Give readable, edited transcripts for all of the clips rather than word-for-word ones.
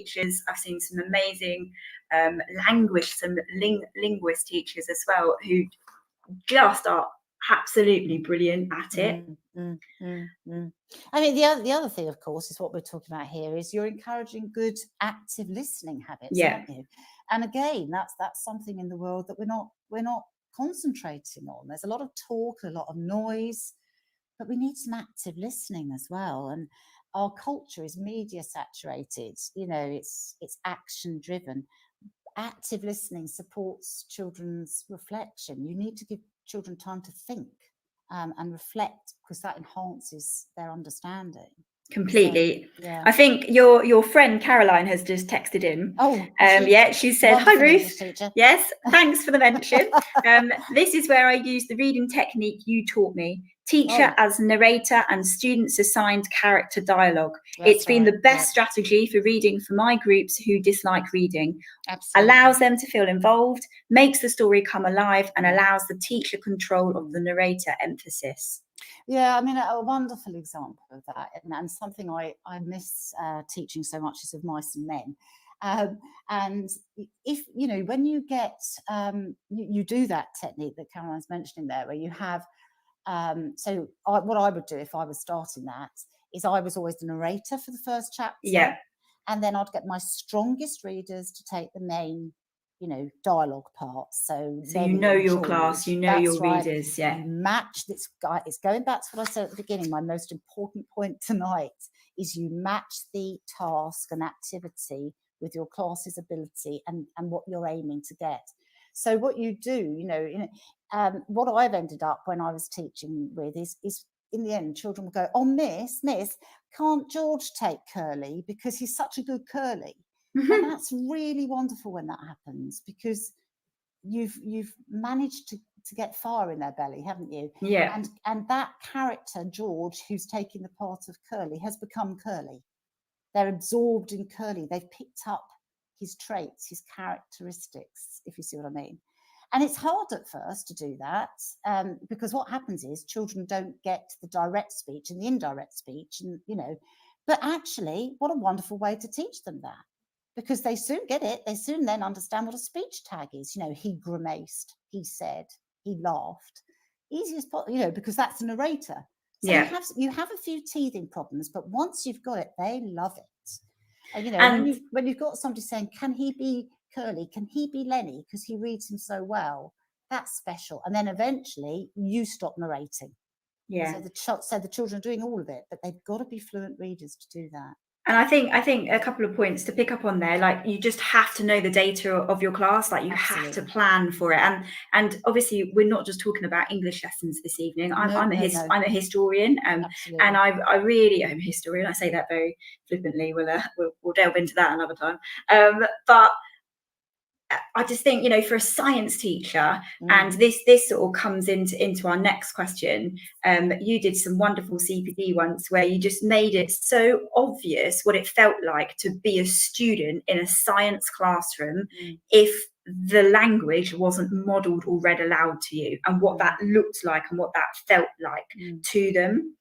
teachers. I've seen some amazing linguist teachers as well, who just are absolutely brilliant at it. I mean, the other thing, of course, is what we're talking about here is you're encouraging good active listening habits, aren't you? And again, that's something in the world that we're not concentrating on. There's a lot of talk, a lot of noise, but we need some active listening as well. And our culture is media saturated. You know, it's action driven. Active listening supports children's reflection. You need to give children time to think and reflect, because that enhances their understanding. Completely. So, yeah. I think your friend Caroline has just texted in. She said, "Hi Ruth. Yes, thanks for the mention. This is where I use the reading technique you taught me. Teacher as narrator and students assigned character dialogue. It's been the best strategy for reading for my groups who dislike reading. Absolutely. Allows them to feel involved, makes the story come alive, and allows the teacher control of the narrator emphasis." Yeah, I mean, a wonderful example of that, and something I miss teaching so much is of mice and men. And if, you know, when you get, you do that technique that Caroline's mentioning there, where you have, what I would do if I was starting that is I was always the narrator for the first chapter. Yeah. And then I'd get my strongest readers to take the main, you know, dialogue parts. So you know your class, you know your readers. Yeah. You match this guy. It's going back to what I said at the beginning. My most important point tonight is you match the task and activity with your class's ability and what you're aiming to get. So what you do, what I've ended up when I was teaching with is in the end, children will go, "Oh, Miss, can't George take Curly because he's such a good Curly?" And that's really wonderful when that happens, because you've managed to get fire in their belly, haven't you? Yeah. And that character, George, who's taking the part of Curly, has become Curly. They're absorbed in Curly. They've picked up his traits, his characteristics, if you see what I mean. And it's hard at first to do that, because what happens is children don't get the direct speech and the indirect speech, and but actually, what a wonderful way to teach them that, because they soon get it. They soon then understand what a speech tag is. He grimaced, he said, he laughed. Easy as possible, because that's the narrator. So you have a few teething problems, but once you've got it, they love it. And when you've got somebody saying, "Can he be Curly? Can he be Lenny? Because he reads him so well," that's special. And then eventually you stop narrating. Yeah. So the children are doing all of it, but they've got to be fluent readers to do that. And I think a couple of points to pick up on there, like you just have to know the data of your class, like you Absolutely. Have to plan for it. And obviously we're not just talking about English lessons this evening. I'm a historian, and I really am a historian. I say that very flippantly. We'll delve into that another time. But I just think, for a science teacher, and this sort of comes into our next question. You did some wonderful CPD once where you just made it so obvious what it felt like to be a student in a science classroom if the language wasn't modelled or read aloud to you, and what that looked like and what that felt like to them.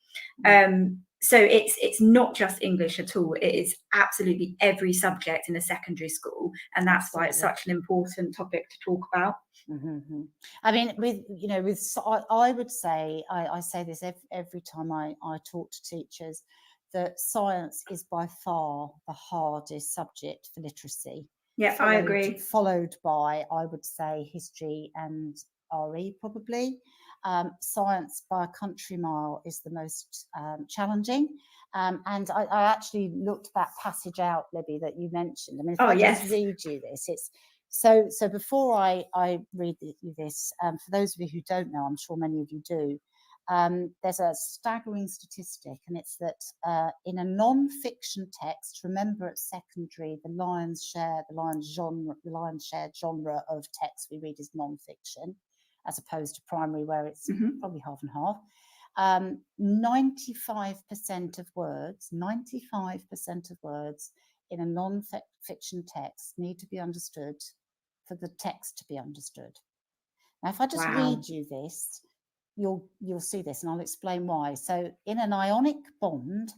So it's not just English at all. It is absolutely every subject in a secondary school, and that's why it's such an important topic to talk about. Mm-hmm. I mean, I would say, I say this every time I talk to teachers, that science is by far the hardest subject for literacy. Yeah, I agree. Followed by, I would say, history and RE probably. Science by a country mile is the most challenging. And I actually looked that passage out, Libby, that you mentioned. I mean, if I just read you this, it's so before I read you this, for those of you who don't know, I'm sure many of you do, there's a staggering statistic, and it's that in a non-fiction text, remember at secondary, the lion's share genre of text we read is non-fiction, as opposed to primary, where it's probably half and half. 95% of words in a non-fiction text need to be understood for the text to be understood. Now, if I just read you this, you'll see this, and I'll explain why. So in an ionic bond,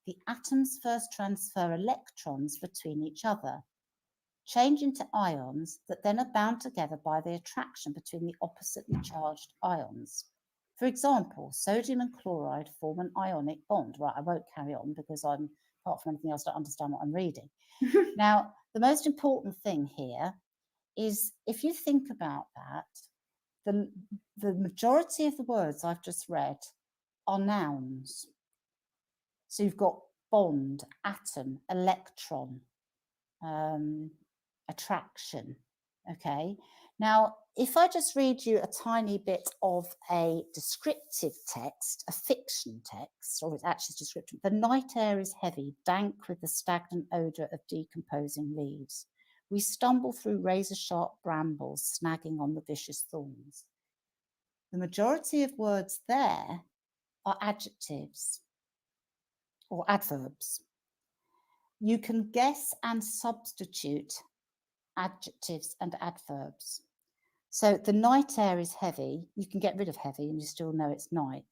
the atoms first transfer electrons between each other, change into ions that then are bound together by the attraction between the oppositely charged ions. For example, sodium and chloride form an ionic bond. Right, I won't carry on because I'm, apart from anything else, I don't understand what I'm reading. Now, the most important thing here is, if you think about that, the majority of the words I've just read are nouns. So you've got bond, atom, electron, attraction. Okay. Now, if I just read you a tiny bit of a descriptive text, a fiction text, or it's actually descriptive. The night air is heavy, dank with the stagnant odour of decomposing leaves. We stumble through razor-sharp brambles, snagging on the vicious thorns. The majority of words there are adjectives or adverbs. You can guess and substitute adjectives and adverbs. So the night air is heavy. You can get rid of heavy and you still know it's night.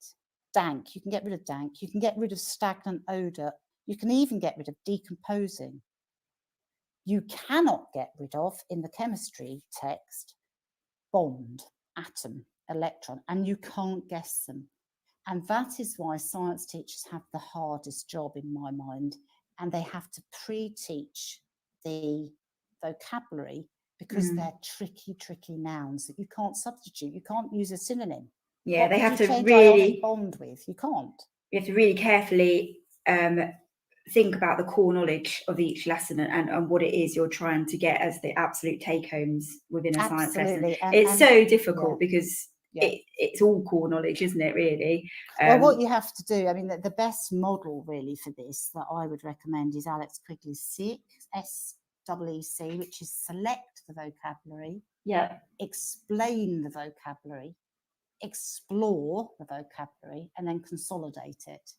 Dank, you can get rid of dank. You can get rid of stagnant odour. You can even get rid of decomposing. You cannot get rid of, in the chemistry text, bond, atom, electron, and you can't guess them. And that is why science teachers have the hardest job in my mind, and they have to pre-teach the vocabulary because they're tricky nouns that you can't substitute. You can't use a synonym. Yeah, they have to change really bond with. You can't. You have to really carefully think about the core knowledge of each lesson and what it is you're trying to get as the absolute take-homes within a science lesson. It's so difficult because it's all core knowledge, isn't it, really? Well, what you have to do, I mean, the best model really for this that I would recommend is Alex Quigley's SEEC, SEEC, which is select the vocabulary, explain the vocabulary, explore the vocabulary, and then consolidate it.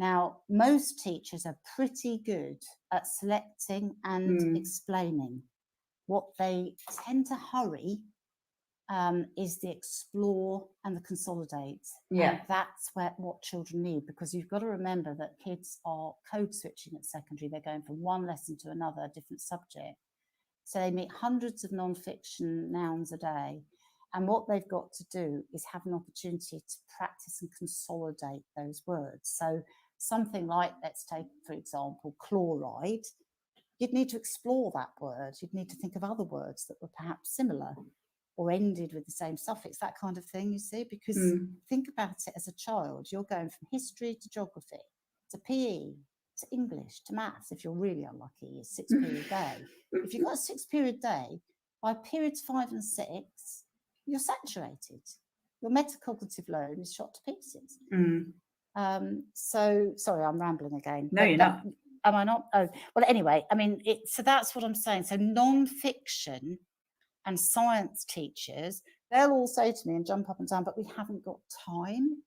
Now, most teachers are pretty good at selecting and explaining. What they tend to hurry is the explore and the consolidate. And that's what children need, because you've got to remember that kids are code switching at secondary. They're going from one lesson to another, a different subject. So they meet hundreds of non-fiction nouns a day. And what they've got to do is have an opportunity to practice and consolidate those words. So something like, let's take, for example, chloride. You'd need to explore that word. You'd need to think of other words that were perhaps similar or ended with the same suffix, that kind of thing, you see, because think about it as a child. You're going from history to geography, to PE, to English, to maths. If you're really unlucky, it's 6-period day. If you've got a 6-period day, by periods 5 and 6, you're saturated. Your metacognitive load is shot to pieces. So, sorry, I'm rambling again. No, you're not. Am I not? Oh, well, anyway, I mean, so that's what I'm saying. So non-fiction and science teachers, they'll all say to me and jump up and down, but we haven't got time.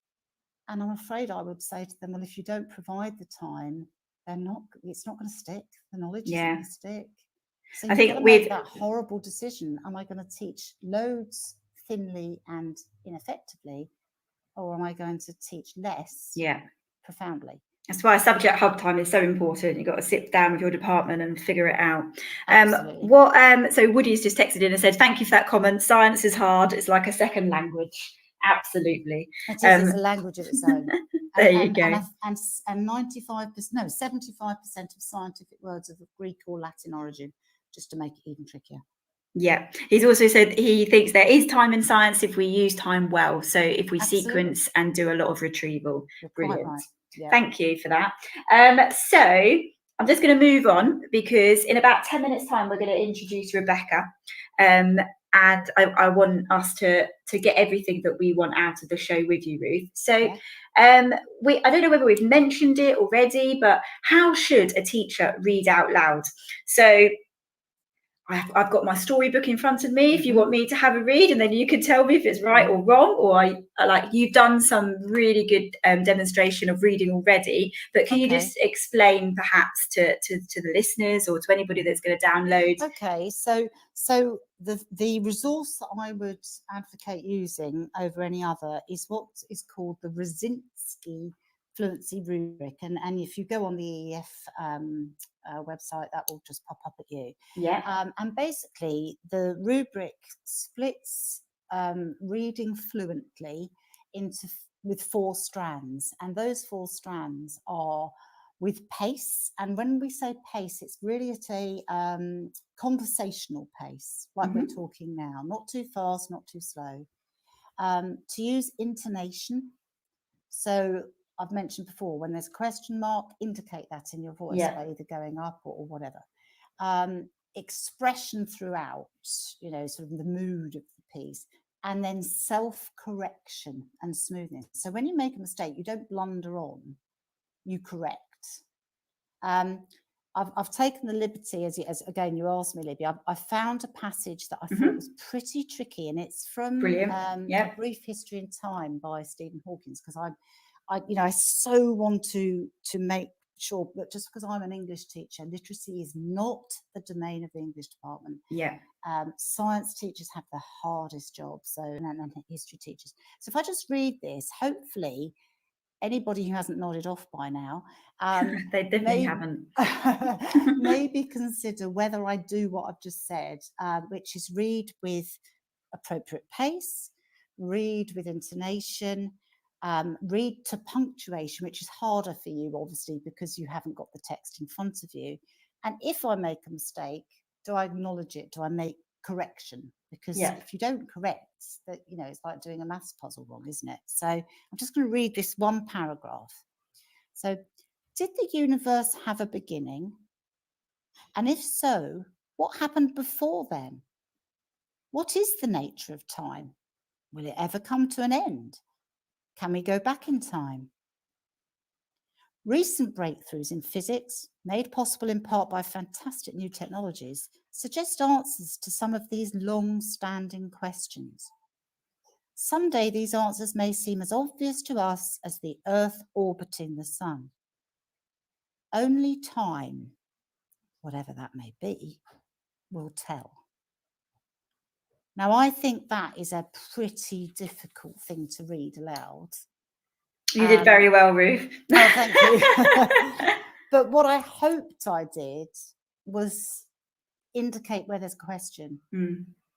And I'm afraid I would say to them, well, if you don't provide the time, it's not going to stick. The knowledge isn't going to stick. So I think with that horrible decision, am I going to teach loads thinly and ineffectively, or am I going to teach less profoundly? That's why subject hub time is so important. You've got to sit down with your department and figure it out. So Woody's just texted in and said, thank you for that comment. Science is hard. It's like a second language. Absolutely. It is. It's a language of its own. There you go. And 75%, no, 75% of scientific words are of Greek or Latin origin, just to make it even trickier. Yeah, he's also said he thinks there is time in science if we use time well. So if we sequence and do a lot of retrieval. Brilliant. Right. Yeah. Thank you for that. So I'm just going to move on, because in about 10 minutes time we're going to introduce Rebecca, and I want us to get everything that we want out of the show with you, Ruth. So I don't know whether we've mentioned it already, but how should a teacher read out loud? So I've got my storybook in front of me if you want me to have a read, and then you can tell me if it's right or wrong, or you've done some really good demonstration of reading already, but can you just explain perhaps to the listeners or to anybody that's going to download? Okay, so the resource that I would advocate using over any other is what is called the Resinsky Fluency Rubric, and if you go on the EEF website, that will just pop up at you. Yeah. And basically, the rubric splits reading fluently with 4 strands, and those 4 strands are with pace. And when we say pace, it's really at a conversational pace, like we're talking now, not too fast, not too slow. To use intonation. So I've mentioned before, when there's a question mark, indicate that in your voice by either going up or whatever. Expression throughout, sort of the mood of the piece, and then self-correction and smoothness. So when you make a mistake, you don't blunder on, you correct. I've taken the liberty, as again you asked me, Libby, I found a passage that I thought was pretty tricky, and it's from A Brief History in Time by Stephen Hawking, because I so want to make sure that just because I'm an English teacher, literacy is not the domain of the English department. Science teachers have the hardest job, and history teachers. So if I just read this, hopefully anybody who hasn't nodded off by now, they definitely haven't. Maybe consider whether I do what I've just said, which is read with appropriate pace, read with intonation, read to punctuation, which is harder for you, obviously, because you haven't got the text in front of you. And if I make a mistake, do I acknowledge it? Do I make correction? Because if you don't correct, that it's like doing a maths puzzle wrong, isn't it? So I'm just going to read this one paragraph. So, did the universe have a beginning? And if so, what happened before then? What is the nature of time? Will it ever come to an end? Can we go back in time? Recent breakthroughs in physics, made possible in part by fantastic new technologies, suggest answers to some of these long-standing questions. Someday these answers may seem as obvious to us as the Earth orbiting the sun. Only time, whatever that may be, will tell. Now, I think that is a pretty difficult thing to read aloud. You did very well, Ruth. Oh, thank you. But what I hoped I did was indicate where there's a question.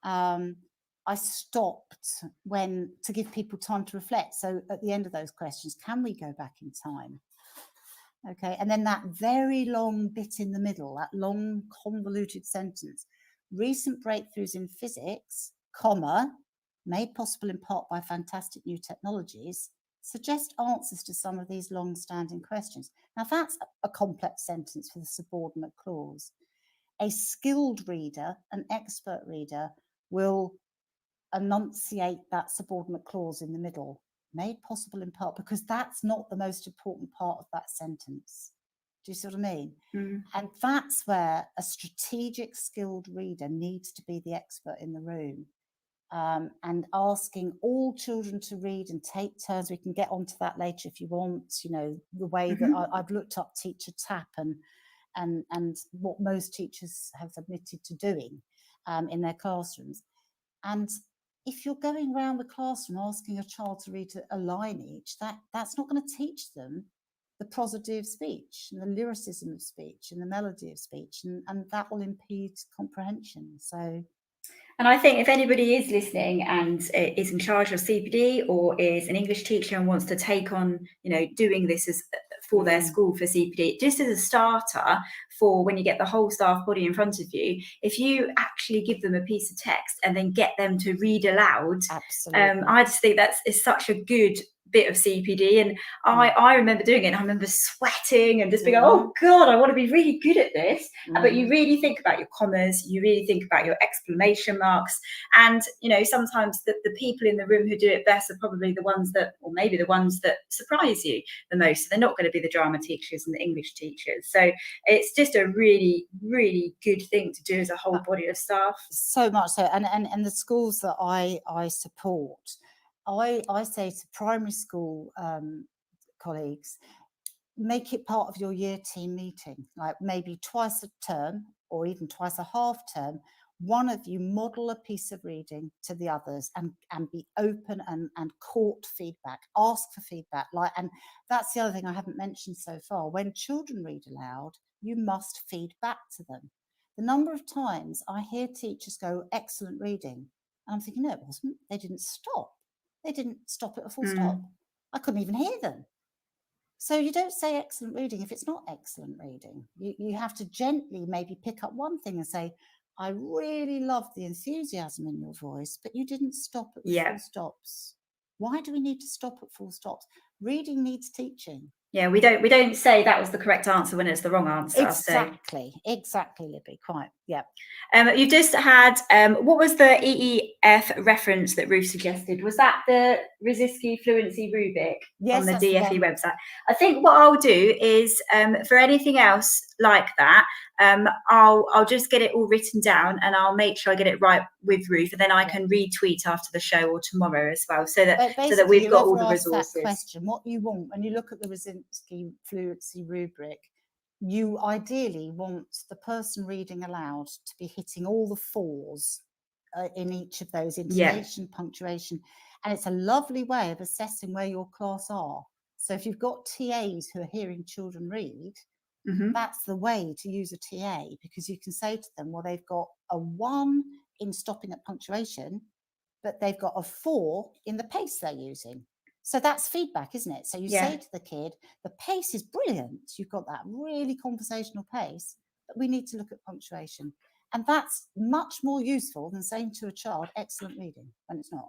I stopped to give people time to reflect. So at the end of those questions, can we go back in time? Okay, and then that very long bit in the middle, that long convoluted sentence, recent breakthroughs in physics, made possible in part by fantastic new technologies, suggest answers to some of these long-standing questions. Now, that's a complex sentence for the subordinate clause. A skilled reader, an expert reader, will enunciate that subordinate clause in the middle, made possible in part, because that's not the most important part of that sentence. Do you see what I mean? And that's where a strategic, skilled reader needs to be the expert in the room. And asking all children to read and take turns. We can get onto that later if you want, the way that I've looked up teacher tap and what most teachers have admitted to doing in their classrooms. And if you're going around the classroom asking a child to read a line each, that's not going to teach them the prosody of speech and the lyricism of speech and the melody of speech, and that will impede comprehension. And I think if anybody is listening and is in charge of CPD or is an English teacher and wants to take on, doing this for their school for CPD, just as a starter for when you get the whole staff body in front of you, if you actually give them a piece of text and then get them to read aloud, I just think is such a good bit of CPD. And I remember doing it, and I remember sweating and just being, oh God, I want to be really good at this. But you really think about your commas, you really think about your exclamation marks. And, sometimes the people in the room who do it best are probably the ones that, or maybe the ones that surprise you the most. They're not going to be the drama teachers and the English teachers. So it's just a really, really good thing to do as a whole body of staff. So much so. And the schools that I support, I say to primary school colleagues, make it part of your year team meeting, like maybe twice a term or even twice a half term. one of you model a piece of reading to the others and be open and court feedback, ask for feedback. And that's the other thing I haven't mentioned so far. When children read aloud, you must feed back to them. The number of times I hear teachers go, excellent reading. And I'm thinking, no, it wasn't. They didn't stop. They didn't stop at a full stop. I couldn't even hear them. So you don't say excellent reading if it's not excellent reading. You have to gently maybe pick up one thing and say, I really love the enthusiasm in your voice, but you didn't stop at the full stops. Why do we need to stop at full stops? Reading needs teaching. Yeah, we don't say that was the correct answer when it's the wrong answer. Exactly, Libby, quite, yeah. You just had, what was the EEF reference that Ruth suggested? Was that the Resinsky Fluency Rubric on the DFE website? I think what I'll do is, for anything else like that, I'll just get it all written down and I'll make sure I get it right with Ruth, and then I can retweet after the show or tomorrow as well, so that we've got all the resources. That question, what you want when you look at the Resinsky Fluency Rubric, you ideally want the person reading aloud to be hitting all the fours in each of those: intonation, punctuation, and it's a lovely way of assessing where your class are. So if you've got TAs who are hearing children read, that's the way to use a TA, because you can say to them, well, they've got a 1 in stopping at punctuation, but they've got a 4 in the pace they're using. So that's feedback, isn't it? So you say to the kid, the pace is brilliant. You've got that really conversational pace, but we need to look at punctuation. And that's much more useful than saying to a child, excellent reading, when it's not.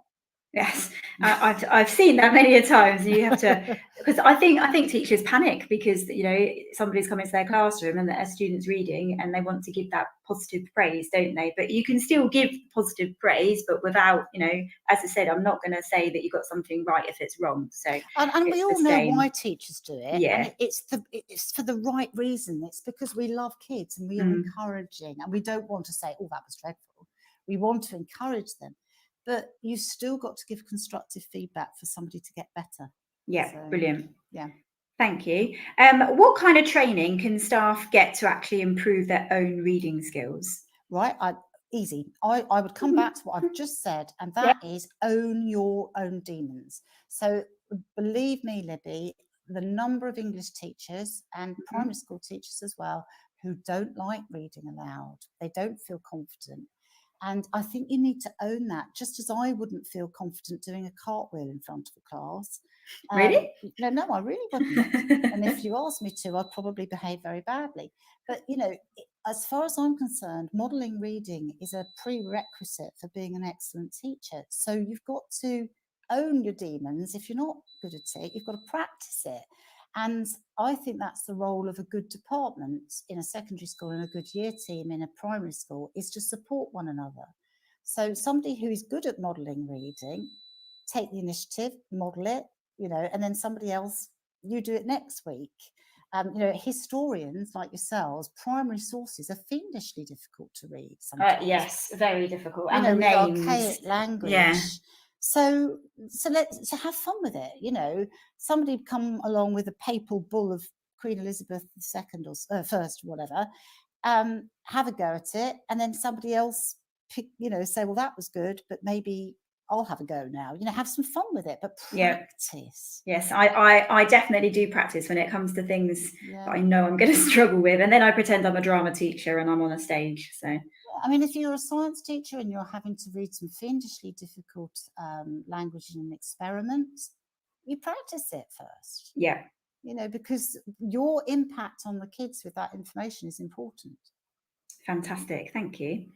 Yes, I've seen that many a times. You have to, because I think teachers panic because, you know, somebody's come into their classroom and a student's reading and they want to give that positive praise, don't they? But you can still give positive praise, but without, you know, as I said, I'm not going to say that you got something right if it's wrong. So and we all know why teachers do it. Yeah, and it's for the right reason. It's because we love kids and we are encouraging, and we don't want to say, oh, that was dreadful. We want to encourage them. But you still got to give constructive feedback for somebody to get better. Yeah, so, brilliant. Yeah. Thank you. What kind of training can staff get to actually improve their own reading skills? Right, easy. I would come back to what I've just said, and that is own your own demons. So believe me, Libby, the number of English teachers and primary school teachers as well who don't like reading aloud, they don't feel confident. And I think you need to own that, just as I wouldn't feel confident doing a cartwheel in front of a class. Really? No, I really wouldn't. And if you asked me to, I'd probably behave very badly. But, you know, as far as I'm concerned, modelling reading is a prerequisite for being an excellent teacher. So you've got to own your demons. If you're not good at it, you've got to practice it. And I think that's the role of a good department in a secondary school and a good year team in a primary school, is to support one another. So somebody who is good at modelling reading, take the initiative, model it, you know, and then somebody else, you do it next week. You know, historians like yourselves, primary sources are fiendishly difficult to read sometimes. Yes, very difficult. You and know, the names. archaic language. So let's have fun with it. You know, somebody come along with a papal bull of Queen Elizabeth II or first, whatever, have a go at it, and then somebody else pick, you know, say, well, that was good, but maybe I'll have a go now. You know, have some fun with it, but practice. Yes, I definitely do practice when it comes to things that I know I'm going to struggle with, and then I pretend I'm a drama teacher and I'm on a stage. So. I mean, if you're a science teacher and you're having to read some fiendishly difficult language in an experiment, you practice it first. Yeah. You know, because your impact on the kids with that information is important. Fantastic, thank you.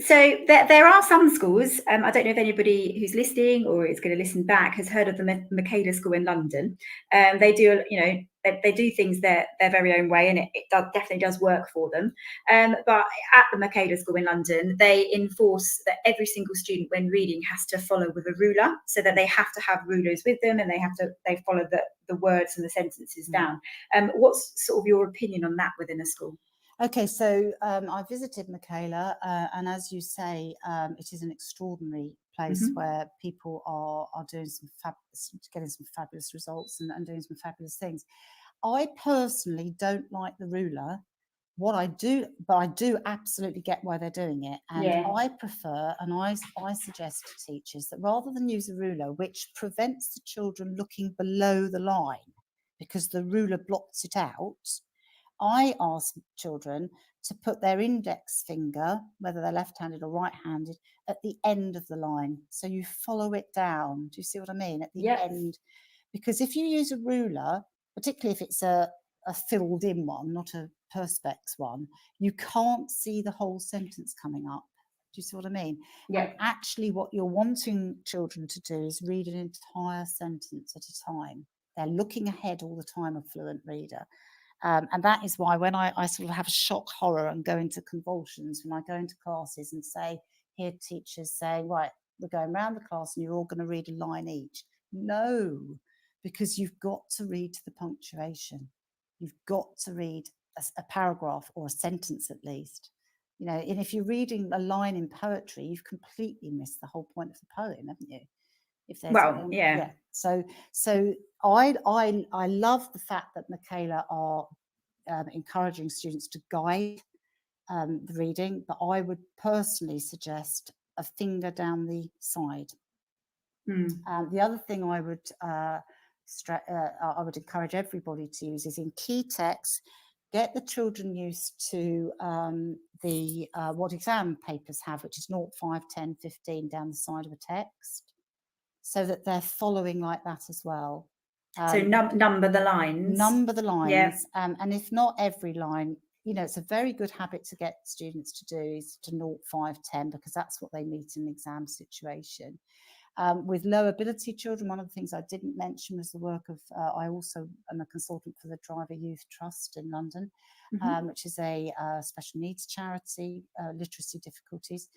So there are some schools, I don't know if anybody who's listening or is going to listen back has heard of the Michaela School in London. They do, you know, they do things their very own way, and it definitely does work for them. But at the Michaela School in London, they enforce that every single student when reading has to follow with a ruler, so that they have to have rulers with them and they follow the words and the sentences down. What's sort of your opinion on that within a school? Okay, so I visited Michaela, and as you say, it is an extraordinary place where people are doing getting some fabulous results and doing some fabulous things. I personally don't like the ruler What I do, but I do absolutely get why they're doing it. And I prefer, and I suggest to teachers that rather than use a ruler, which prevents the children looking below the line because the ruler blocks it out, I ask children to put their index finger, whether they're left-handed or right-handed, at the end of the line. So you follow it down. Do you see what I mean? At the end. Because if you use a ruler, particularly if it's a filled in one, not a perspex one, you can't see the whole sentence coming up. Do you see what I mean? And actually what you're wanting children to do is read an entire sentence at a time. They're looking ahead all the time, a fluent reader. And that is why when I sort of have a shock horror and go into convulsions, when I go into classes and hear teachers say, right, we're going around the class and you're all going to read a line each. No, because you've got to read to the punctuation. You've got to read a paragraph or a sentence at least. You know, and if you're reading a line in poetry, you've completely missed the whole point of the poem, haven't you? If there's So I love the fact that Michaela are encouraging students to guide the reading, but I would personally suggest a finger down the side. The other thing I would encourage everybody to use is in key text. Get the children used to the what exam papers have, which is 0, 5, 10, 15 down the side of a text, so that they're following like that as well. So number the lines. Number the lines. And if not every line, you know, it's a very good habit to get students to do is to 0, 5, 10, because that's what they meet in an exam situation. With low ability children, one of the things I didn't mention was the work of, I also am a consultant for the Driver Youth Trust in London, which is a special needs charity, literacy difficulties.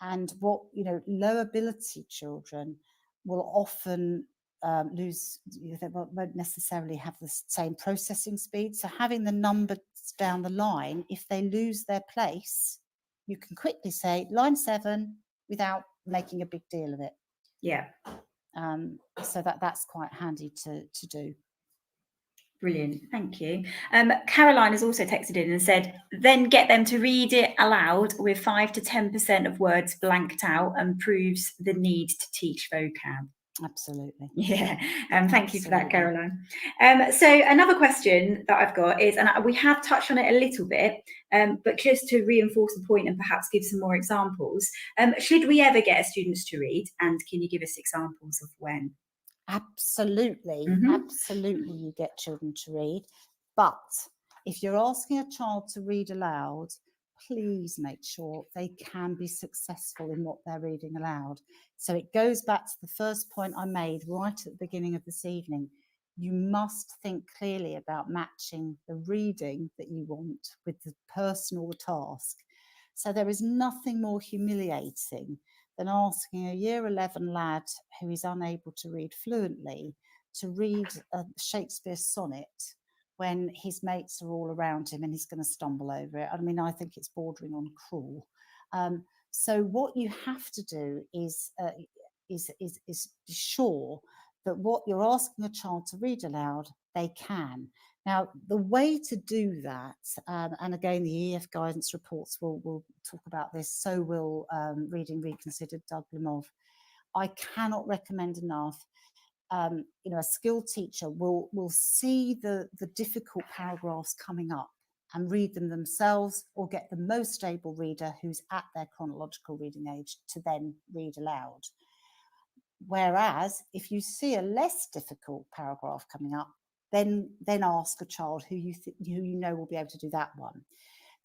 And what, you know, low ability children will often lose, they won't necessarily have the same processing speed. So having the numbers down the line, if they lose their place, you can quickly say line 7 without making a big deal of it. So that's quite handy to do. Brilliant, thank you. Caroline has also texted in and said, then get them to read it aloud with 5 to 10% of words blanked out and proves the need to teach vocab. Absolutely. Thank you for that, Caroline. So another question that I've got is, and we have touched on it a little bit, but just to reinforce the point and perhaps give some more examples, should we ever get students to read, and can you give us examples of when? Absolutely, absolutely you get children to read, but if you're asking a child to read aloud, please make sure they can be successful in what they're reading aloud. So it goes back to the first point I made right at the beginning of this evening. You must think clearly about matching the reading that you want with the person or the task. So there is nothing more humiliating than asking a year 11 lad who is unable to read fluently to read a Shakespeare sonnet when his mates are all around him and he's going to stumble over it. I mean, I think it's bordering on cruel. So what you have to do is be sure that what you're asking a child to read aloud, they can. Now, the way to do that, and again, the EF guidance reports will talk about this, so will Reading Reconsidered, Doug Lemov. I cannot recommend enough. You know, a skilled teacher will see the difficult paragraphs coming up and read them themselves, or get the most able reader who's at their chronological reading age to then read aloud. Whereas if you see a less difficult paragraph coming up, then ask a child who you know will be able to do that one.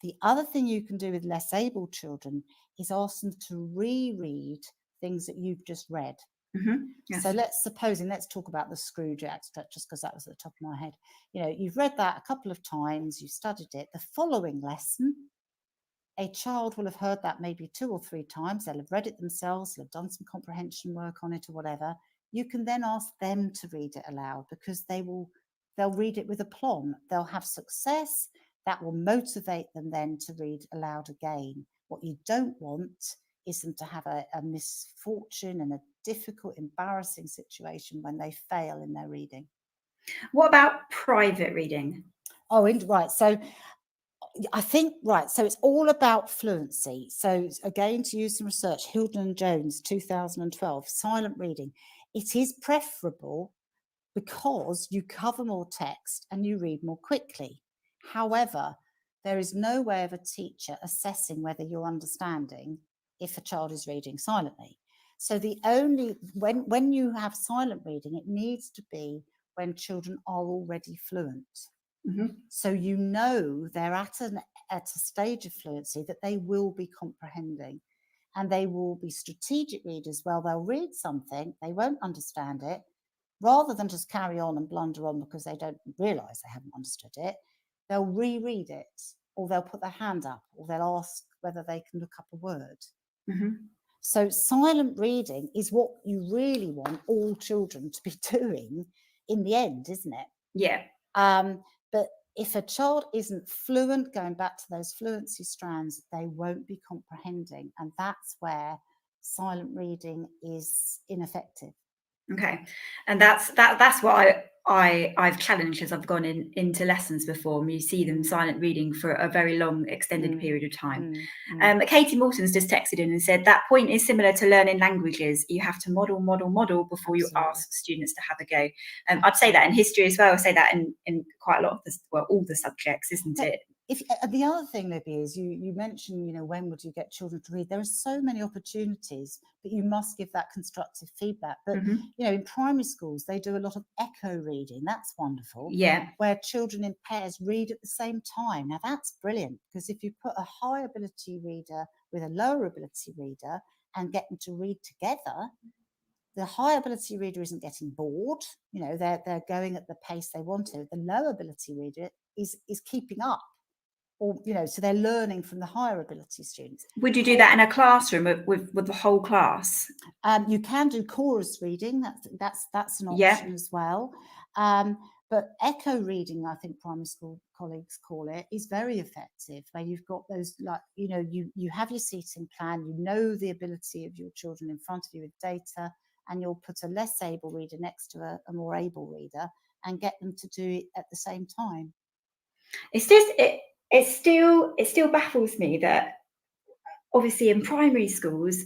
The other thing you can do with less able children is ask them to reread things that you've just read. So let's talk about the Scrooge extract, just because that was at the top of my head. You know, you've read that a couple of times, you've studied it. The following lesson, a child will have heard that maybe 2 or 3 times. They'll have read it themselves, they'll have done some comprehension work on it or whatever. You can then ask them to read it aloud, because they'll read it with aplomb. They'll have success. That will motivate them then to read aloud again. What you don't want is them to have a misfortune and a difficult, embarrassing situation when they fail in their reading. What about private reading? Oh, right. So I think, right, so it's all about fluency. So again, to use some research, Hilden and Jones, 2012, silent reading. It is preferable because you cover more text and you read more quickly. However, there is no way of a teacher assessing whether you're understanding if a child is reading silently. So when you have silent reading, it needs to be when children are already fluent. Mm-hmm. So you know they're at a stage of fluency that they will be comprehending, and they will be strategic readers. Well, they'll read something, they won't understand it, rather than just carry on and blunder on because they don't realise they haven't understood it. They'll reread it, or they'll put their hand up, or they'll ask whether they can look up a word. Mm-hmm. So silent reading is what you really want all children to be doing in the end, isn't it? Yeah. But if a child isn't fluent, going back to those fluency strands, they won't be comprehending. And that's where silent reading is ineffective. Okay. And that's what I've challenged as I've gone into lessons before, and you see them silent reading for a very long extended period of time. Katie Morton's just texted in and said that point is similar to learning languages. You have to model before you ask students to have a go. I'd say that in history as well. I say that in quite a lot of all the subjects, isn't it? The other thing, Libby, is you mentioned, when would you get children to read? There are so many opportunities, but you must give that constructive feedback. But, in primary schools, they do a lot of echo reading. That's wonderful. Yeah. Where children in pairs read at the same time. Now, that's brilliant, because if you put a high ability reader with a lower ability reader and get them to read together, the high ability reader isn't getting bored. They're going at the pace they want to. The low ability reader is keeping up. Or so they're learning from the higher ability students. Would you do that in a classroom with the whole class? You can do chorus reading. That's an option as well. But echo reading, I think primary school colleagues call it, is very effective. Where you've got those, you have your seating plan, the ability of your children in front of you with data, and you'll put a less able reader next to a more able reader and get them to do it at the same time. It's just it still baffles me that obviously in primary schools,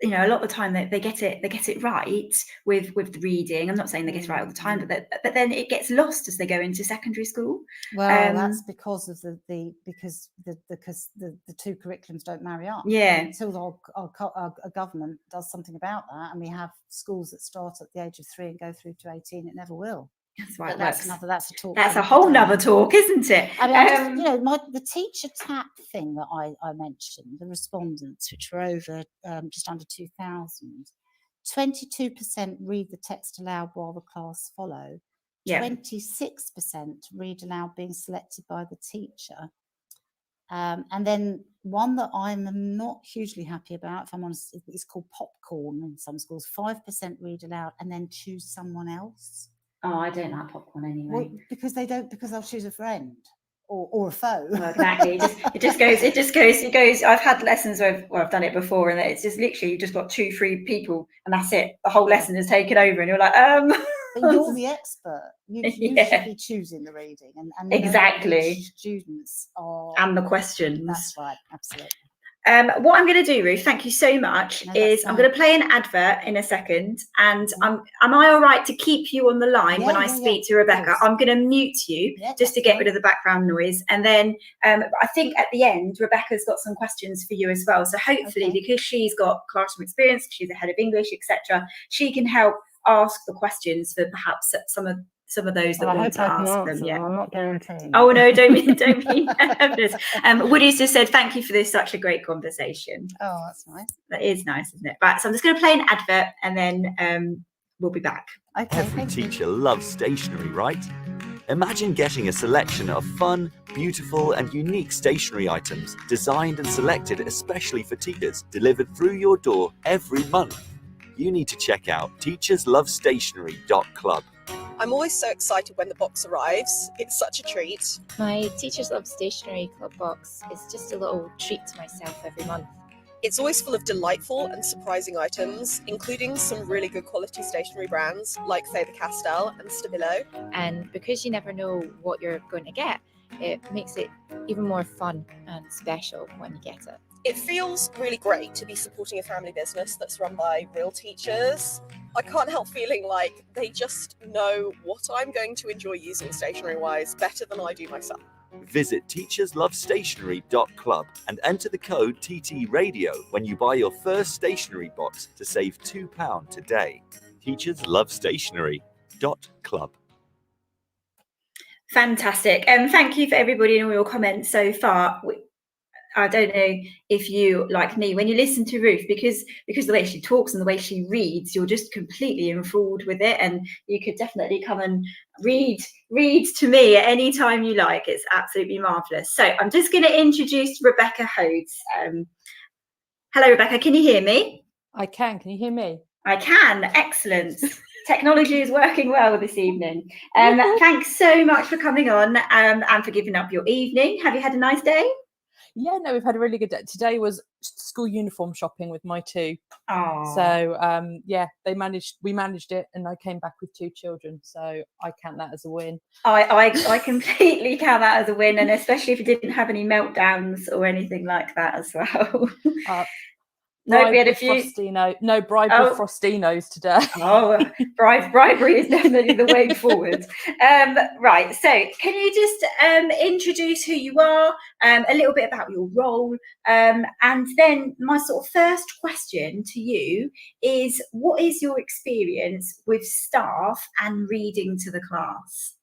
a lot of the time they get it right with the reading. I'm not saying they get it right all the time, but then it gets lost as they go into secondary school. Well, that's because of the two curriculums don't marry up. Yeah. Until our government does something about that, and we have schools that start at the age of 3 and go through to 18, it never will. That's right. That's a talk. That's a whole nother talk, isn't it? I mean, the teacher tap thing that I mentioned, the respondents, which were over just under 2,000, 22% read the text aloud while the class follow. 26% read aloud being selected by the teacher. And then one that I'm not hugely happy about, if I'm honest, is called popcorn in some schools. 5% read aloud and then choose someone else. Oh, I don't like popcorn anyway. Well, because they'll choose a friend or a foe. Well, exactly. It just goes. I've had lessons where I've done it before, and it's just literally you've just got 2-3 people, and that's it. The whole lesson is taken over, and you're like, But you're the expert. You should be choosing the reading, and exactly. Students are, and the questions. That's right, absolutely. What I'm going to do, Ruth, thank you so much, is I'm going to play an advert in a second, and am I all right to keep you on the line when I speak to Rebecca? I'm going to mute you just to get rid of the background noise, and then I think at the end Rebecca's got some questions for you as well. So hopefully, because she's got classroom experience, she's a head of English, etc., she can help ask the questions for perhaps some of those that want to ask them. Yeah, I'm not guaranteeing. Oh no, don't be nervous. Woody's just said thank you for this, such a great conversation. Oh, that's nice. That is nice, isn't it? Right, so I'm just going to play an advert and then we'll be back. Okay. Every teacher loves stationery, right? Imagine getting a selection of fun, beautiful and unique stationery items designed and selected especially for teachers, delivered through your door every month. You need to check out teacherslovestationery.club. I'm always so excited when the box arrives. It's such a treat. My Teachers Love Stationery Club box is just a little treat to myself every month. It's always full of delightful and surprising items, including some really good quality stationery brands like Faber-Castell and Stabilo. And because you never know what you're going to get, it makes it even more fun and special when you get it. It feels really great to be supporting a family business that's run by real teachers. I can't help feeling like they just know what I'm going to enjoy using stationery-wise better than I do myself. Visit teacherslovestationery.club and enter the code TTRadio when you buy your first stationery box to save £2 today. teacherslovestationery.club. Fantastic. And thank you for everybody and all your comments so far. I don't know if you, like me, when you listen to Ruth, because the way she talks and the way she reads, you're just completely enthralled with it, and you could definitely come and read to me at any time you like. It's absolutely marvellous. So I'm just going to introduce Rebecca Hodes. Hello, Rebecca. Can you hear me? I can. Can you hear me? I can. Excellent. Technology is working well this evening. Thanks so much for coming on and for giving up your evening. Have you had a nice day? Yeah, no, we've had a really good day. Today was school uniform shopping with my two. Oh. So yeah, we managed it, and I came back with 2 children. So I count that as a win. I completely count that as a win, and especially if you didn't have any meltdowns or anything like that as well. No, we had a few. No bribe with Frostinos today. Oh, bribery is definitely the way forward. Right, so can you just introduce who you are, a little bit about your role, and then my sort of first question to you is, what is your experience with staff and reading to the class?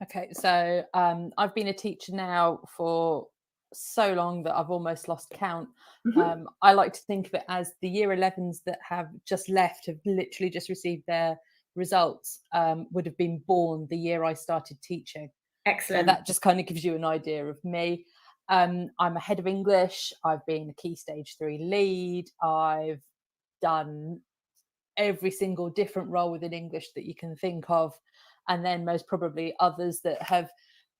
Okay, so I've been a teacher now for so long that I've almost lost count. Mm-hmm. I like to think of it as the year 11s that have just left, have literally just received their results, would have been born the year I started teaching. Excellent. So that just kind of gives you an idea of me. I'm a head of English. I've been a Key Stage 3 lead. I've done every single different role within English that you can think of, and then most probably others that have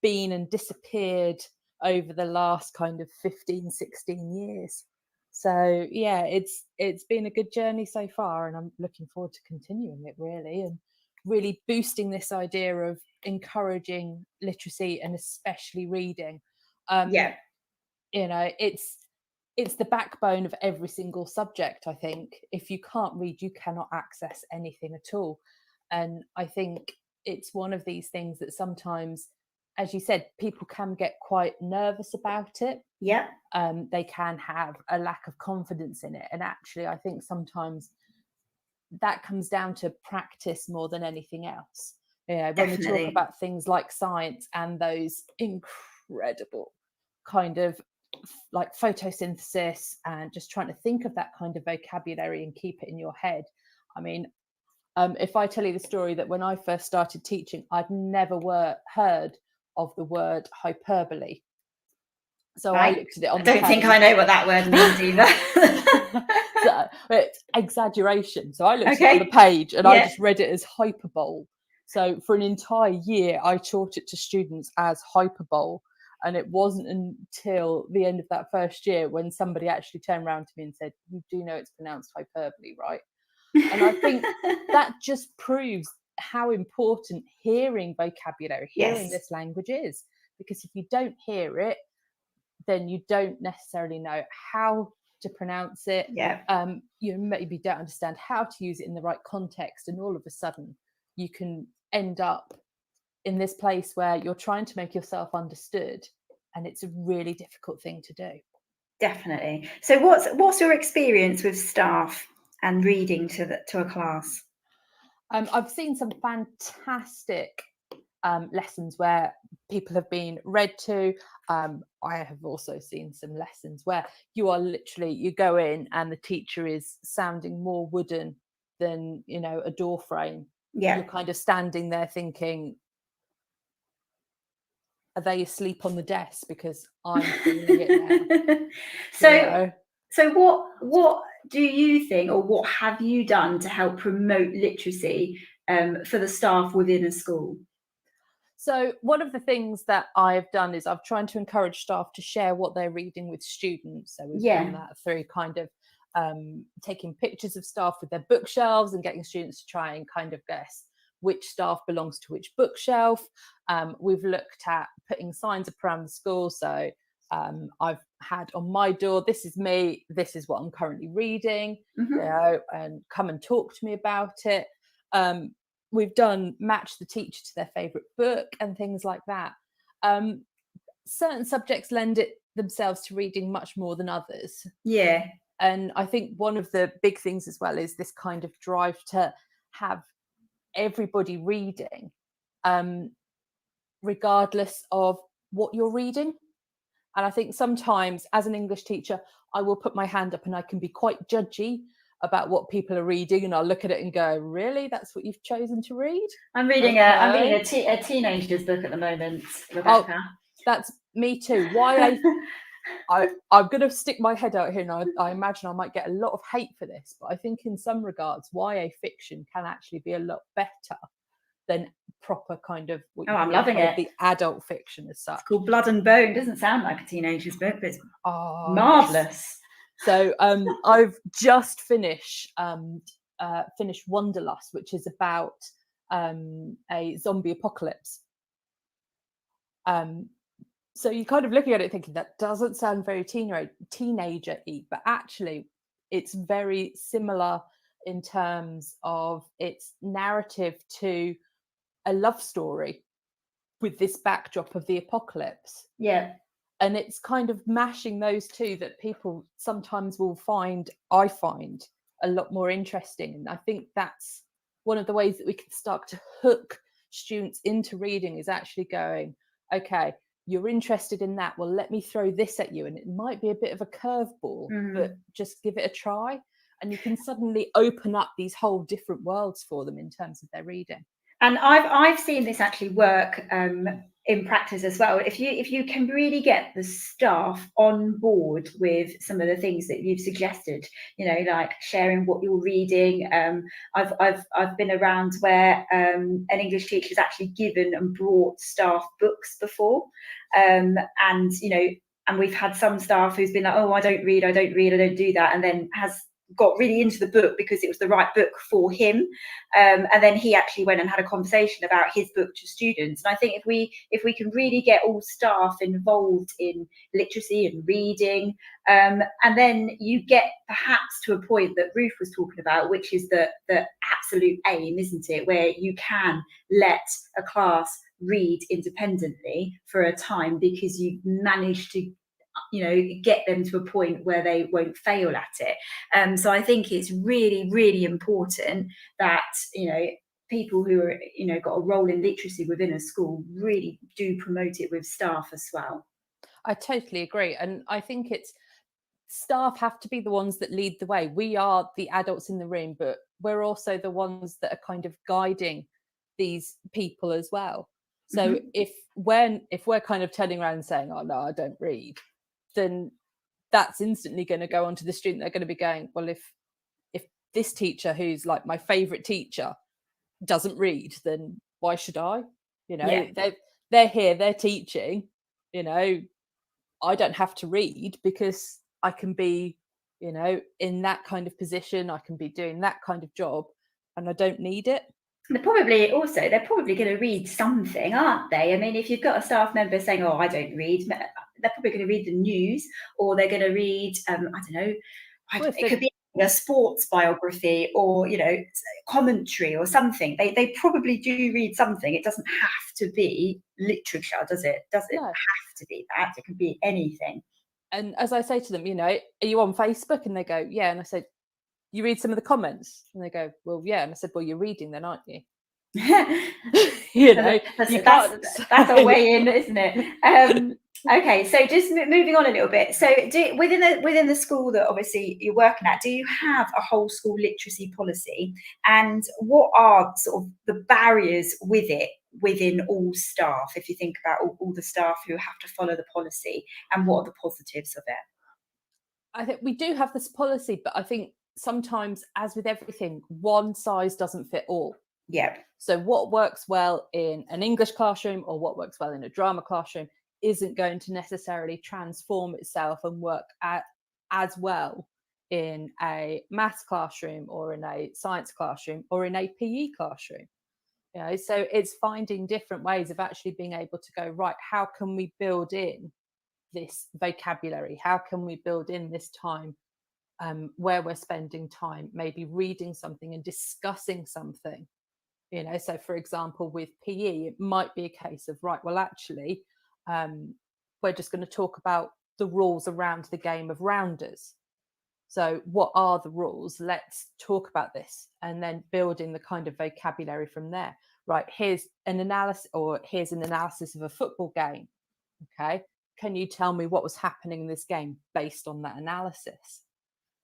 been and disappeared over the last kind of 15, 16 years. So yeah, it's been a good journey so far, and I'm looking forward to continuing it, really, and really boosting this idea of encouraging literacy and especially reading. Yeah, you know, it's the backbone of every single subject. I think if you can't read, you cannot access anything at all. And I think it's one of these things that sometimes, as you said, people can get quite nervous about it. Yeah. They can have a lack of confidence in it. And actually, I think sometimes that comes down to practice more than anything else. Yeah, when we talk about things like science and those incredible kind of like photosynthesis and just trying to think of that kind of vocabulary and keep it in your head. I mean, if I tell you the story that when I first started teaching, I'd never heard of the word hyperbole. So I looked at it on the page. I don't think I know what that word means either. So, it's exaggeration. So I looked at it on the page and I just read it as hyperbole. So for an entire year, I taught it to students as hyperbole. And it wasn't until the end of that first year when somebody actually turned around to me and said, "You do know it's pronounced hyperbole, right?" And I think that just proves how important hearing vocabulary, hearing this language is. Because if you don't hear it, then you don't necessarily know how to pronounce it. You maybe don't understand how to use it in the right context. And all of a sudden, you can end up in this place where you're trying to make yourself understood, and it's a really difficult thing to do. Definitely. So what's your experience with staff and reading to a class? I've seen some fantastic lessons where people have been read to. I have also seen some lessons where you go in and the teacher is sounding more wooden than, a door frame. You're kind of standing there thinking, are they asleep on the desk? Because I'm feeling it now. So what do you think, or what have you done to help promote literacy for the staff within a school? So one of the things that I've done is I've tried to encourage staff to share what they're reading with students. So we've done that through kind of taking pictures of staff with their bookshelves and getting students to try and kind of guess which staff belongs to which bookshelf. We've looked at putting signs up around the school. So I've had on my door, this is me, this is what I'm currently reading, you know, and come and talk to me about it. We've done match the teacher to their favourite book and things like that. Certain subjects lend it themselves to reading much more than others. Yeah. And I think one of the big things as well is this kind of drive to have everybody reading, regardless of what you're reading. And I think sometimes as an English teacher, I will put my hand up and I can be quite judgy about what people are reading, and I'll look at it and go, really, that's what you've chosen to read? I'm reading a teenager's book at the moment, Rebecca. Oh, that's me too. I'm going to stick my head out here, and I imagine I might get a lot of hate for this, but I think in some regards YA fiction can actually be a lot better than proper kind of I'm loving it. The adult fiction as such. It's called Blood and Bone. Doesn't sound like a teenager's book, but it's marvellous. So I've just finished Wanderlust, which is about a zombie apocalypse. So you're kind of looking at it thinking that doesn't sound very teenager-y, but actually it's very similar in terms of its narrative to a love story with this backdrop of the apocalypse. Yeah. And it's kind of mashing those two that people sometimes will I find a lot more interesting. And I think that's one of the ways that we can start to hook students into reading, is actually going, okay, you're interested in that. Well, let me throw this at you. And it might be a bit of a curveball, but just give it a try. And you can suddenly open up these whole different worlds for them in terms of their reading. And I've seen this actually work in practice as well. If you can really get the staff on board with some of the things that you've suggested, you know, like sharing what you're reading. I've been around where an English teacher has actually given and brought staff books before, and you know, and we've had some staff who's been like, oh, I don't read, I don't do that, and then has got really into the book because it was the right book for him, and then he actually went and had a conversation about his book to students. And I think if we can really get all staff involved in literacy and reading, and then you get perhaps to a point that Ruth was talking about, which is the absolute aim, isn't it, where you can let a class read independently for a time because you've managed to, you know, get them to a point where they won't fail at it. So I think it's really, really important that, you know, people who are, you know, got a role in literacy within a school really do promote it with staff as well. I totally agree. And I think staff have to be the ones that lead the way. We are the adults in the room, but we're also the ones that are kind of guiding these people as well. So if we're kind of turning around and saying, oh no, I don't read, then that's instantly going to go on to the student. They're going to be going, well, if this teacher, who's like my favorite teacher, doesn't read, then why should I? You know, they're here, they're teaching, you know, I don't have to read because I can be, you know, in that kind of position, I can be doing that kind of job, and I don't need it. They're probably going to read something, aren't they? I mean, if you've got a staff member saying, oh, I don't read, they're probably going to read the news, or they're going to read, I don't know, it could be a sports biography, or, you know, commentary or something. They probably do read something. It doesn't have to be literature, does it? Does it have to be that? It could be anything. And as I say to them, you know, are you on Facebook? And they go, yeah. And I said, you read some of the comments? And they go, well, yeah. And I said, well, you're reading then, aren't you? You know, that's a way in, isn't it? Okay, so just moving on a little bit. So within the school that obviously you're working at, do you have a whole school literacy policy? And what are sort of the barriers with it within all staff, if you think about all the staff who have to follow the policy, and what are the positives of it? I think we do have this policy, but I think sometimes, as with everything, one size doesn't fit all. Yeah. So what works well in an English classroom or what works well in a drama classroom isn't going to necessarily transform itself and work as well in a maths classroom or in a science classroom or in a PE classroom. You know, so it's finding different ways of actually being able to go, right, how can we build in this vocabulary? How can we build in this time where we're spending time maybe reading something and discussing something? You know, so for example, with PE, it might be a case of, right, well, actually, we're just going to talk about the rules around the game of rounders. So what are the rules? Let's talk about this, and then building the kind of vocabulary from there. Right, here's an analysis, or here's an analysis of a football game. Okay, can you tell me what was happening in this game based on that analysis?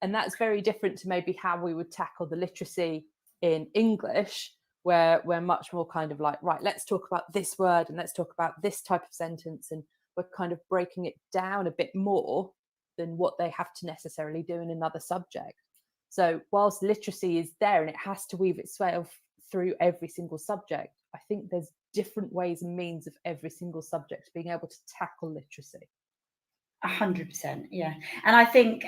And that's very different to maybe how we would tackle the literacy in English, where we're much more kind of like, right, let's talk about this word and let's talk about this type of sentence, and we're kind of breaking it down a bit more than what they have to necessarily do in another subject. So whilst literacy is there and it has to weave itself through every single subject, I think there's different ways and means of every single subject being able to tackle literacy. 100%, yeah. And I think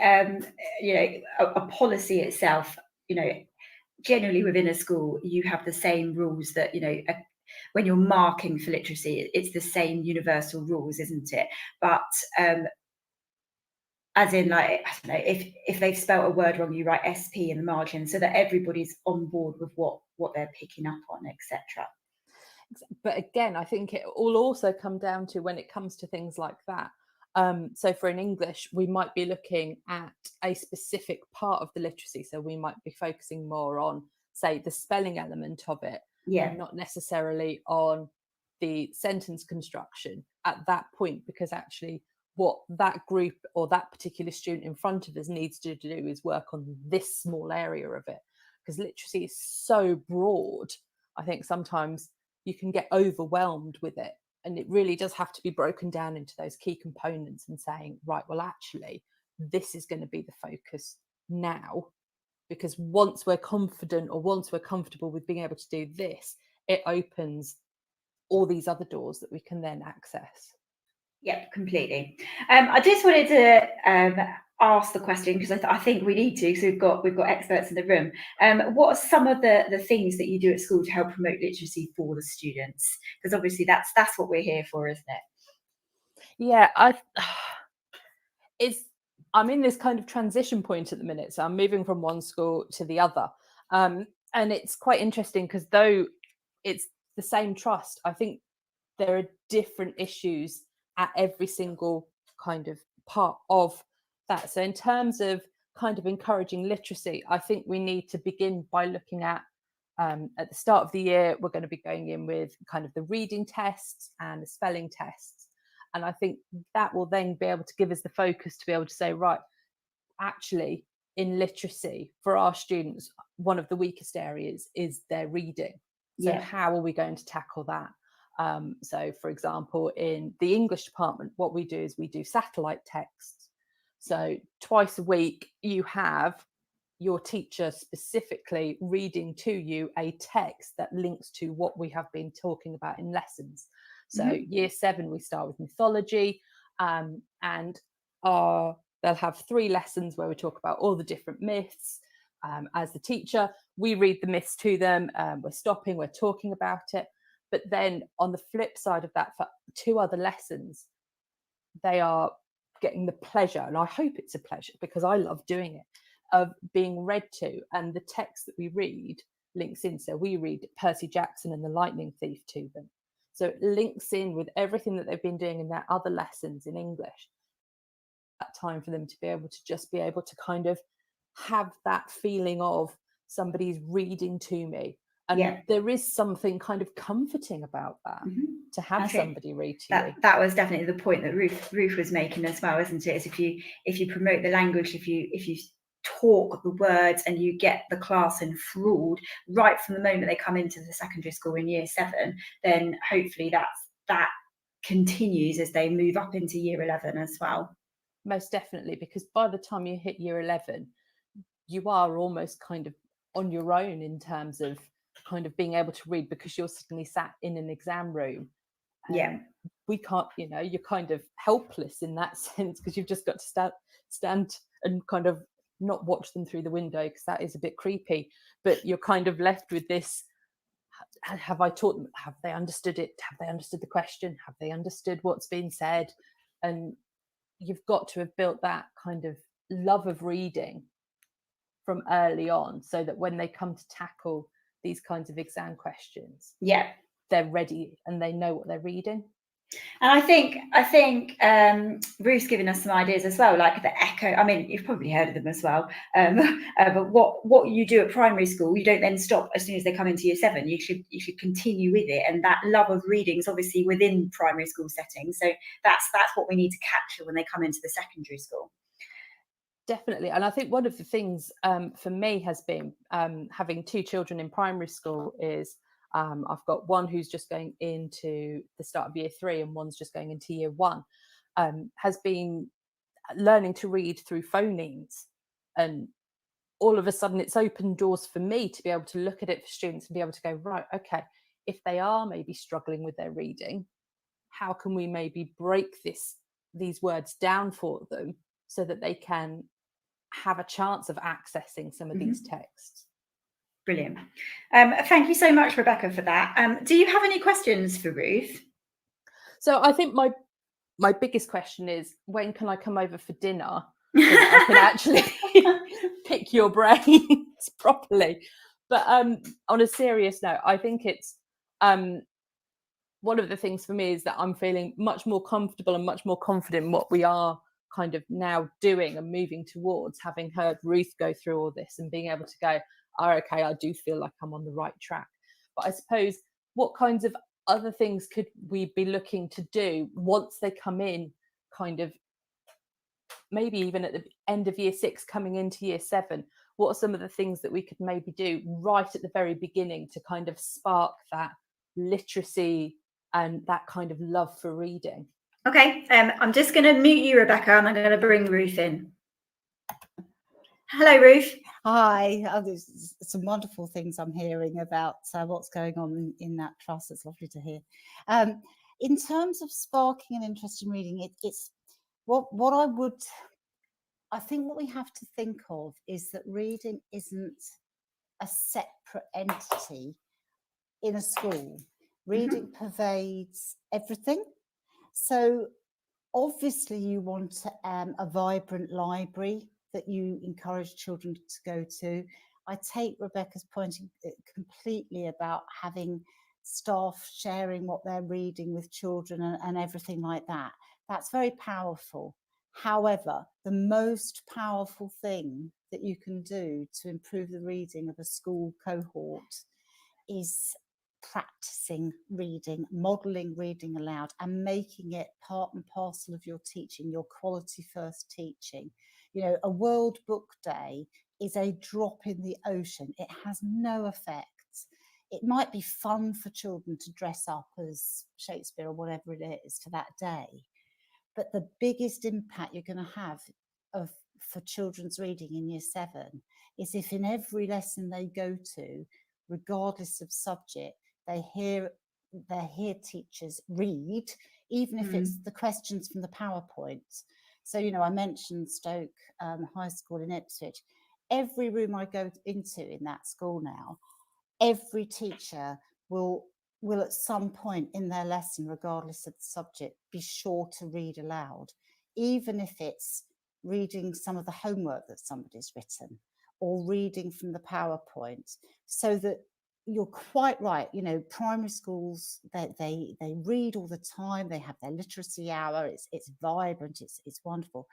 you know, a policy itself, you know, generally within a school, you have the same rules that, you know, when you're marking for literacy, it's the same universal rules, isn't it? But as in, like, I don't know, if they've spelt a word wrong, you write SP in the margin so that everybody's on board with what they're picking up on, etc. But again, I think it will also come down to when it comes to things like that. So for in English, we might be looking at a specific part of the literacy. So we might be focusing more on, say, the spelling element of it, and not necessarily on the sentence construction at that point, because actually what that group or that particular student in front of us needs to do is work on this small area of it, because literacy is so broad. I think sometimes you can get overwhelmed with it, and it really does have to be broken down into those key components and saying, right, well, actually, this is going to be the focus now, because once we're confident or once we're comfortable with being able to do this, it opens all these other doors that we can then access. Yep, completely. I just wanted to ask the question, because I think we need to, because we've got experts in the room. What are some of the things that you do at school to help promote literacy for the students? Because obviously that's what we're here for, isn't it? Yeah, I'm in this kind of transition point at the minute, so I'm moving from one school to the other, and it's quite interesting because though it's the same trust, I think there are different issues at every single kind of part of that. So in terms of kind of encouraging literacy, I think we need to begin by looking at the start of the year, we're going to be going in with kind of the reading tests and the spelling tests. And I think that will then be able to give us the focus to be able to say, right, actually, in literacy for our students, one of the weakest areas is their reading. So how are we going to tackle that? So, for example, in the English department, what we do is we do satellite texts. So twice a week, you have your teacher specifically reading to you a text that links to what we have been talking about in lessons. So year 7, we start with mythology, and they'll have 3 lessons where we talk about all the different myths. As the teacher, we read the myths to them, we're stopping, we're talking about it. But then on the flip side of that, for 2 other lessons, they are getting the pleasure, and I hope it's a pleasure because I love doing it, of being read to, and the text that we read links in. So we read Percy Jackson and the Lightning Thief to them. So it links in with everything that they've been doing in their other lessons in English. That time for them to be able to just be able to kind of have that feeling of somebody's reading to me. And there is something kind of comforting about that, to have somebody read to you. That was definitely the point that Ruth was making as well, isn't it? Is if you promote the language, if you talk the words and you get the class enthralled right from the moment they come into the secondary school in year 7, then hopefully that continues as they move up into year 11 as well. Most definitely, because by the time you hit year 11, you are almost kind of on your own in terms of kind of being able to read, because you're suddenly sat in an exam room. We can't, you're kind of helpless in that sense, because you've just got to stand and kind of not watch them through the window, because that is a bit creepy, but you're kind of left with this have I taught them? Have they understood it? Have they understood the question? Have they understood what's been said? And you've got to have built that kind of love of reading from early on, so that when they come to tackle these kinds of exam questions, they're ready and they know what they're reading. And I think Ruth's given us some ideas as well, like the echo. I mean, you've probably heard of them as well. But what you do at primary school, you don't then stop as soon as they come into year 7. You should continue with it. And that love of reading is obviously within primary school settings. So that's what we need to capture when they come into the secondary school. Definitely. And I think one of the things for me has been having 2 children in primary school is I've got one who's just going into the start of year 3 and one's just going into year 1, has been learning to read through phonemes. And all of a sudden it's opened doors for me to be able to look at it for students and be able to go, right, okay, if they are maybe struggling with their reading, how can we maybe break these words down for them so that they can have a chance of accessing some of these texts? Brilliant. Thank you so much, Rebecca, for that. Do you have any questions for Ruth? So I think my biggest question is, when can I come over for dinner so that I can actually pick your brains properly? But on a serious note, I think it's one of the things for me is that I'm feeling much more comfortable and much more confident in what we are kind of now doing and moving towards, having heard Ruth go through all this and being able to go, oh, okay, I do feel like I'm on the right track. But I suppose, what kinds of other things could we be looking to do once they come in, kind of maybe even at the end of year 6 coming into year 7? What are some of the things that we could maybe do right at the very beginning to kind of spark that literacy and that kind of love for reading? Okay, I'm just going to mute you, Rebecca, and I'm going to bring Ruth in. Hello, Ruth. Hi. There's some wonderful things I'm hearing about what's going on in that trust. It's lovely to hear. In terms of sparking an interest in reading, it's what I think what we have to think of is that reading isn't a separate entity in a school. Reading pervades everything. So obviously you want a vibrant library that you encourage children to go to. I take Rebecca's point completely about having staff sharing what they're reading with children and everything like that. That's very powerful. However, the most powerful thing that you can do to improve the reading of a school cohort is practicing reading, modelling reading aloud, and making it part and parcel of your teaching, your quality first teaching. You know, a World Book Day is a drop in the ocean. It has no effect. It might be fun for children to dress up as Shakespeare or whatever it is for that day, but the biggest impact you're going to have for children's reading in year 7 is if in every lesson they go to, regardless of subject, they hear teachers read, even if it's the questions from the PowerPoint. So, you know, I mentioned Stoke High School in Ipswich. Every room I go into in that school now, every teacher will at some point in their lesson, regardless of the subject, be sure to read aloud, even if it's reading some of the homework that somebody's written or reading from the PowerPoint, so that you're quite right. You know, primary schools, they read all the time. They have their literacy hour. It's vibrant. It's wonderful.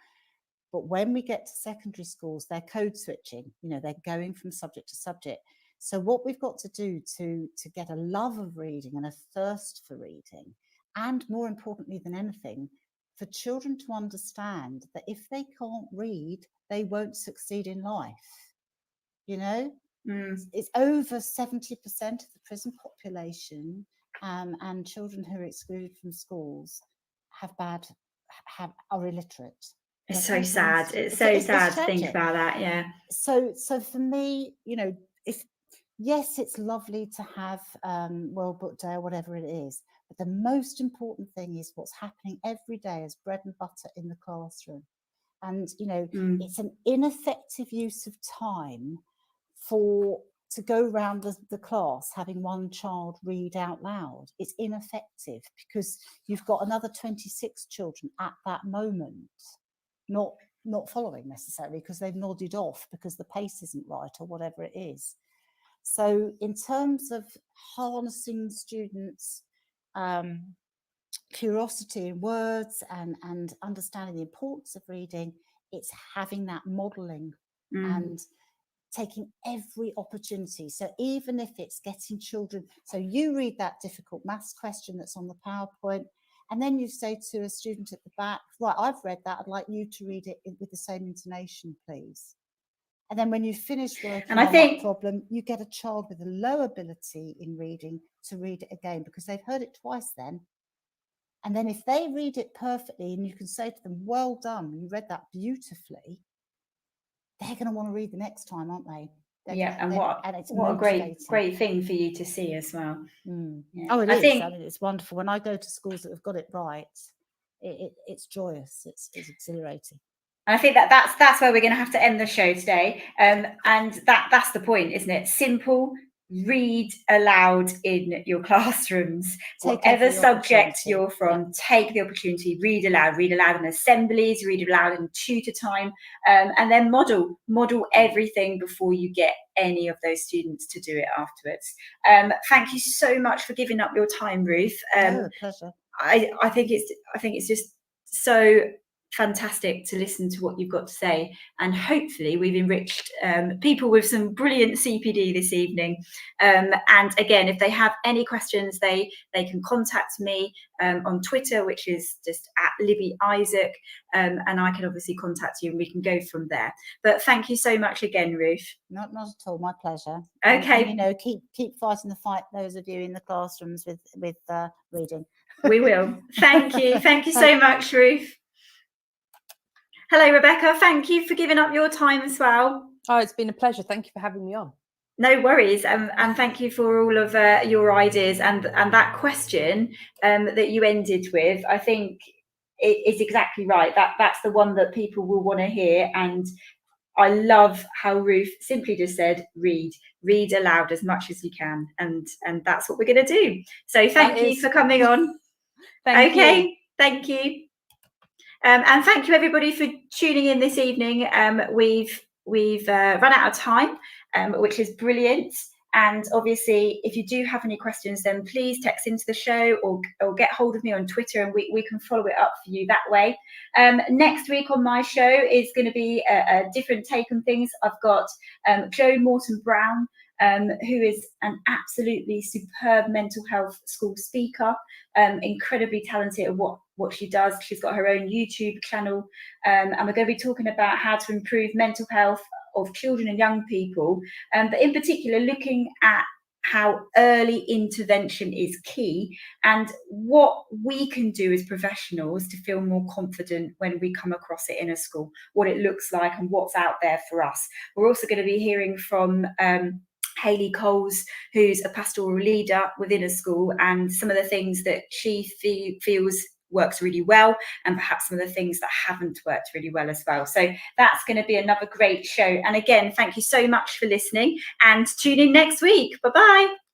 But when we get to secondary schools, they're code switching. You know, they're going from subject to subject. So what we've got to do to get a love of reading and a thirst for reading, and more importantly than anything, for children to understand that if they can't read, they won't succeed in life. You know, it's over 70% of the prison population and children who are excluded from schools are illiterate. It's so sad. It's so sad to think about that. Yeah. So for me, you know, yes, it's lovely to have World Book Day or whatever it is, but the most important thing is what's happening every day as bread and butter in the classroom. And, you know, it's an ineffective use of time for to go around the class having one child read out loud. It's ineffective because you've got another 26 children at that moment not following necessarily because they've nodded off because the pace isn't right or whatever it is. So in terms of harnessing students' curiosity in words and understanding the importance of reading, it's having that modelling and taking every opportunity. So even if it's getting children, so you read that difficult maths question that's on the PowerPoint, and then you say to a student at the back, right, I've read that, I'd like you to read it with the same intonation, please. And then when you finish working on that problem, you get a child with a low ability in reading to read it again because they've heard it twice then. And then if they read it perfectly and you can say to them, well done, you read that beautifully, they're going to want to read the next time, aren't they? It's what a great thing for you to see as well. Yeah. Oh, it is. I mean, it's wonderful. When I go to schools that have got it right, it's joyous. It's exhilarating. And I think that's where we're going to have to end the show today. And that's the point, isn't it? Simple. Read aloud in your classrooms, whatever subject you're from. Take the opportunity, read aloud in assemblies, read aloud in tutor time, and then model everything before you get any of those students to do it afterwards. Thank you so much for giving up your time, Ruth. Pleasure. I think it's just so fantastic to listen to what you've got to say, and hopefully we've enriched people with some brilliant CPD this evening. And again, if they have any questions, they can contact me on Twitter, which is just at Libby Isaac, and I can obviously contact you and we can go from there. But thank you so much again, Ruth. Not at all, my pleasure. Okay. And, keep fighting the fight, those of you in the classrooms with reading. We will. Thank you so much, Ruth. Hello, Rebecca. Thank you for giving up your time as well. Oh, it's been a pleasure. Thank you for having me on. No worries. And thank you for all of your ideas and that question that you ended with. I think it is exactly right. That's the one that people will want to hear. And I love how Ruth simply just said, read aloud as much as you can. And that's what we're going to do. So thank you for coming on. Thank you. Thank you. And thank you everybody for tuning in this evening. We've run out of time, which is brilliant. And obviously, if you do have any questions, then please text into the show or get hold of me on Twitter, and we can follow it up for you that way. Next week on my show is going to be a different take on things. I've got Jo Morton-Brown, who is an absolutely superb mental health school speaker, incredibly talented at what she does. She's got her own YouTube channel, and we're going to be talking about how to improve mental health of children and young people, but in particular looking at how early intervention is key and what we can do as professionals to feel more confident when we come across it in a school, what it looks like and what's out there for us. We're also going to be hearing from Hayley Coles, who's a pastoral leader within a school, and some of the things that she feels works really well, and perhaps some of the things that haven't worked really well as well. So that's going to be another great show. And again, thank you so much for listening, and tune in next week. Bye-bye.